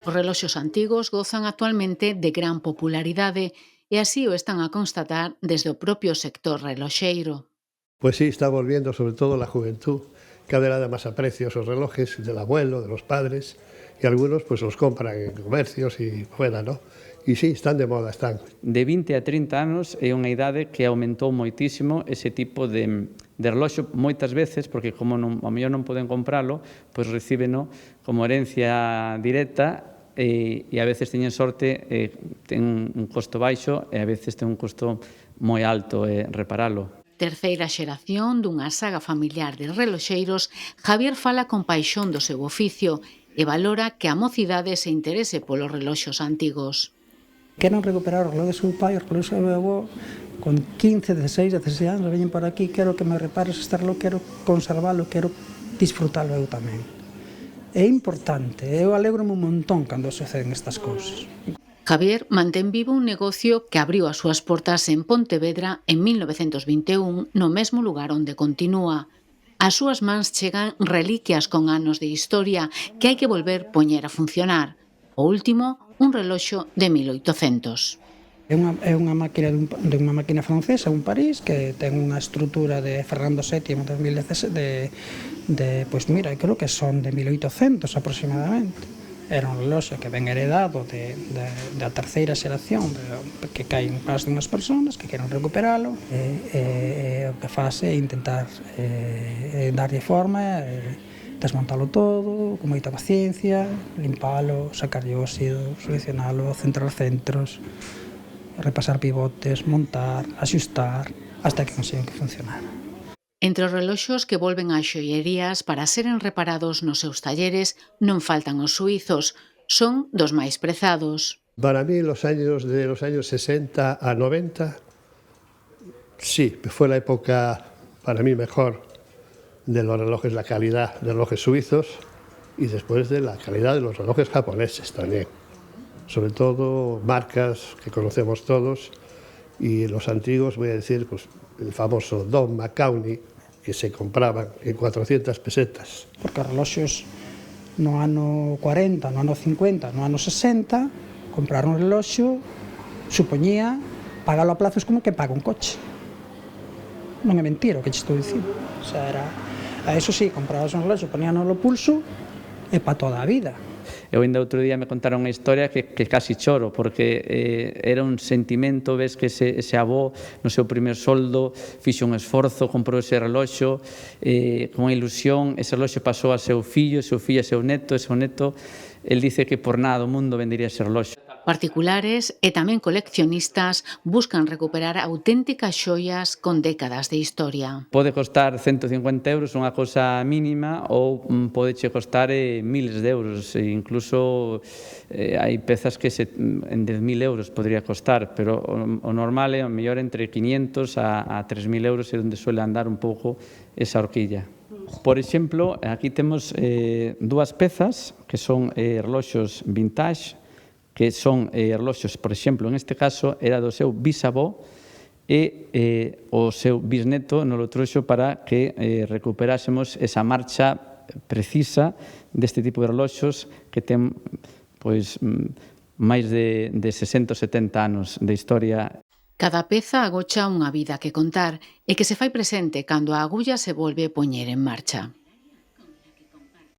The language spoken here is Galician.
Os reloxos antigos gozan actualmente de gran popularidade e así o están a constatar desde o propio sector reloxeiro. Pues sí, está volviendo sobre todo la juventud. Cada vez da más aprecio a esos relojes del abuelo, de los padres, y algunos pues los compran en comercios y fuera, ¿no? Y sí, están de moda, están. De 20 a 30 anos é unha idade que aumentou moitísimo ese tipo de reloxo moitas veces, porque como non, ao mellor non poden compralo, pois recíbeno como herencia directa e a veces teñen sorte, ten un costo baixo e a veces ten un costo moi alto reparalo. Terceira xeración dunha saga familiar de reloxeiros, Javier fala con paixón do seu oficio e valora que a mocidade se interese polos reloxos antigos. Queren recuperar o reloj do seu pai, o reloj do seu avó, con 15, 16, 16 anos, veñen por aquí, quero que me repares este reloj, quero conservalo, quero disfrutalo eu tamén. É importante, eu alegro-me un montón cando suceden estas cousas. Javier mantén vivo un negocio que abriu as súas portas en Pontevedra en 1921 no mesmo lugar onde continúa. Ás súas mans chegan reliquias con anos de historia que hai que volver poñer a funcionar. O último, un reloxo de 1800. É unha máquina francesa, un París, que ten unha estrutura de Fernando VII pois mira, creo que son de 1800 aproximadamente. Era un reloxo que ven heredado da terceira xeración, que caen más de unhas persoas que queren recuperalo, e o que faz é intentar darlle forma, desmontalo todo, con moita paciencia, limpalo, sacarlle óxido, solucionalo, centrar centros, repasar pivotes, montar, axustar, hasta que consiguen que funcionara. Entre os reloxos que volven ás xoierías para seren reparados nos seus talleres non faltan os suizos, son dos máis prezados. Para mí de los años 60 a 90, sí, fue la época para mí mejor de los relojes, la calidad de relojes suizos y después de la calidad de los relojes japoneses también. Sobre todo marcas que conocemos todos y los antiguos, voy a decir, pues el famoso Don McCawney, que se compraban en 400 pesetas. Porque os reloxos no ano 40, no ano 50, no ano 60, comprar un reloxo supoñía pagalo a plazos como que paga un coche. Non é mentira o que te estou dicindo. O sea, eso sí, comprabas un reloxo, poníano no pulso e pa toda a vida. Eu ainda outro día me contaron unha historia que casi choro, porque era un sentimento, ves que ese avó no seu primer soldo fixo un esforzo, comprou ese reloxo con ilusión, ese reloxo pasou a seu fillo a seu neto, e seu neto, el dice que por nada do mundo vendería ese reloxo. Particulares e tamén coleccionistas buscan recuperar auténticas xoias con décadas de historia. Pode costar 150 euros, unha cousa mínima, ou pode che costar miles de euros, e incluso hai pezas que en 10.000 euros podría costar, pero o normal é o mellor entre 500 a 3.000 euros, é onde suele andar un pouco esa horquilla. Por exemplo, aquí temos dúas pezas que son reloxos vintage, que son reloxos, por exemplo, en este caso era do seu bisavó e o seu bisneto nos lo trouxo para que recuperásemos esa marcha precisa deste tipo de reloxos que ten pois máis de 60 ou 70 anos de historia. Cada peza agocha unha vida que contar e que se fai presente cando a agulla se volve poñer en marcha.